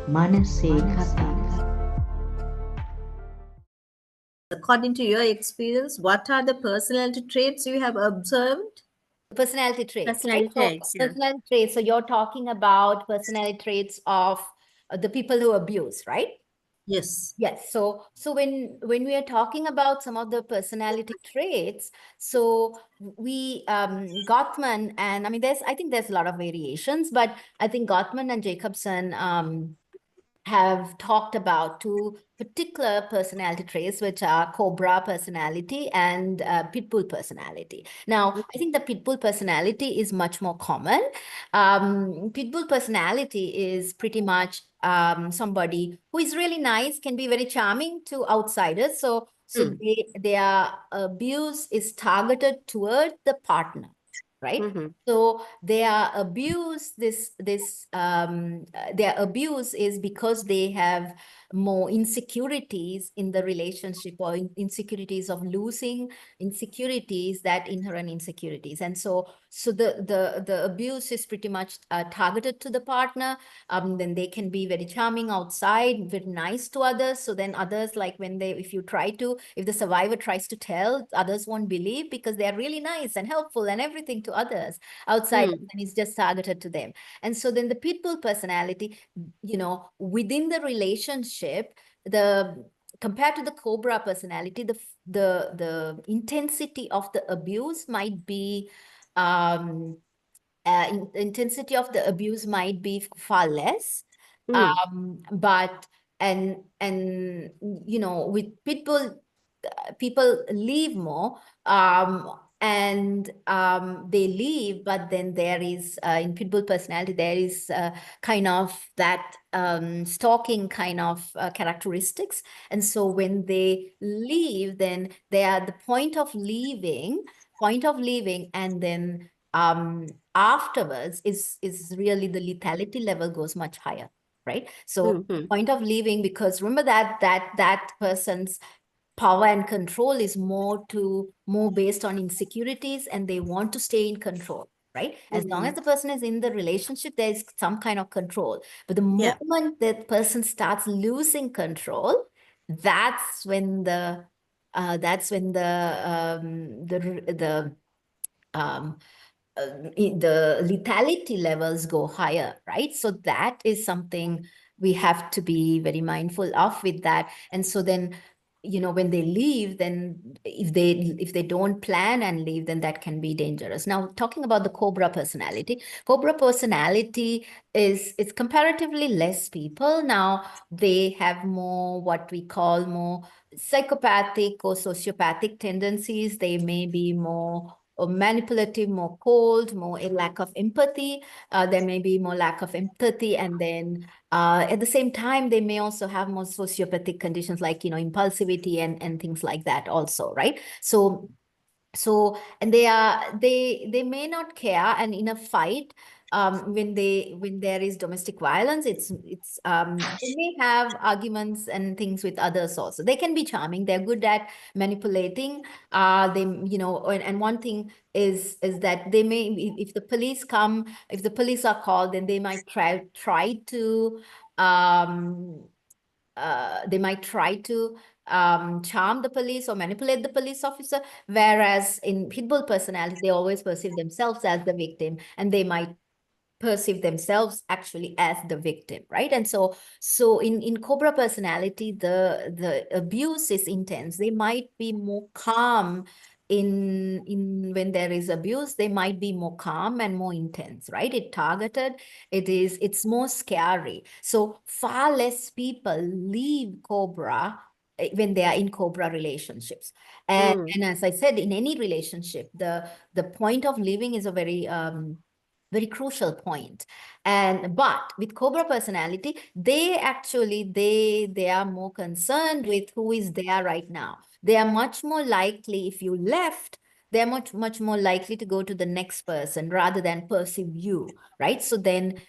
Manase Katha. According to your experience, what are the personality traits you have observed? Personality traits. Personality right? traits, So, personality traits. So you're talking about personality traits of the people who abuse, right? Yes. Yes. So when we are talking about some of the personality traits, so we Gottman, and I mean I think there's a lot of variations, but I think Gottman and Jacobson have talked about two particular personality traits, which are Cobra personality and Pitbull personality. Now, I think the Pitbull personality is much more common. Pitbull personality is pretty much somebody who is really nice, can be very charming to outsiders. So their abuse is targeted toward the partner, right? So their abuse is because they have more insecurities in the relationship, or insecurities of losing, insecurities, that inherent insecurities. And so the abuse is pretty much targeted to the partner. Then they can be very charming outside, very nice to others. So then others, like if the survivor tries to tell, others won't believe, because they're really nice and helpful and everything to others outside, and it's just targeted to them. And so then the Pitbull personality, within the relationship, compared to the Cobra personality, the intensity of the abuse might be intensity of the abuse might be far less. But with Pitbull, people leave more, and they leave, but then there is in Pitbull personality, there is kind of that stalking kind of characteristics. And so when they leave, then they are the point of leaving, and then afterwards is really the lethality level goes much higher, right? So point of leaving, because remember that person's power and control is more based on insecurities, and they want to stay in control, right? As long as the person is in the relationship, there is some kind of control. But the moment that person starts losing control, that's when the the lethality levels go higher, right? So that is something we have to be very mindful of with that. And so then, when they leave, then if they don't plan and leave, then that can be dangerous. Now, talking about the Cobra personality is comparatively less people. Now, they have more, what we call, more psychopathic or sociopathic tendencies. They may be more manipulative, more cold, more a lack of empathy. There may be more lack of empathy, and then at the same time, they may also have more sociopathic conditions like impulsivity and things like that also, right? So and they may not care, and in a fight, when there is domestic violence, they may have arguments and things with others also. They can be charming, they're good at manipulating. And one thing is that they may, if the police are called, then they might try to charm the police or manipulate the police officer, whereas in Pitbull personality, they always perceive themselves as the victim, and they might perceive themselves actually as the victim, right? And so in Cobra personality, the abuse is intense. They might be more calm in when there is abuse. They might be more calm and more intense, right? It's more scary. So far less people leave Cobra when they are in Cobra relationships. And as I said, in any relationship, the point of leaving is a very crucial point. But with Cobra personality, they are more concerned with who is there right now. They are much more likely, if you left, they're much more likely to go to the next person rather than perceive you, right? So then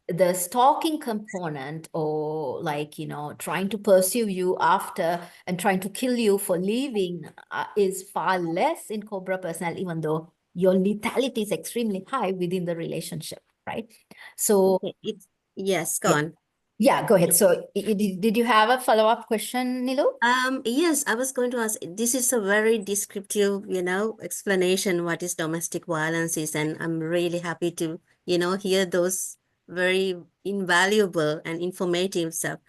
the stalking component, or trying to pursue you after and trying to kill you for leaving, is far less in Cobra personality, even though your lethality is extremely high within the relationship, right? So yes, go on. Yeah, go ahead. So, did you have a follow-up question, Nilu? Yes, I was going to ask. This is a very descriptive, explanation what is domestic violence is, and I'm really happy to, hear those very invaluable and informative stuff.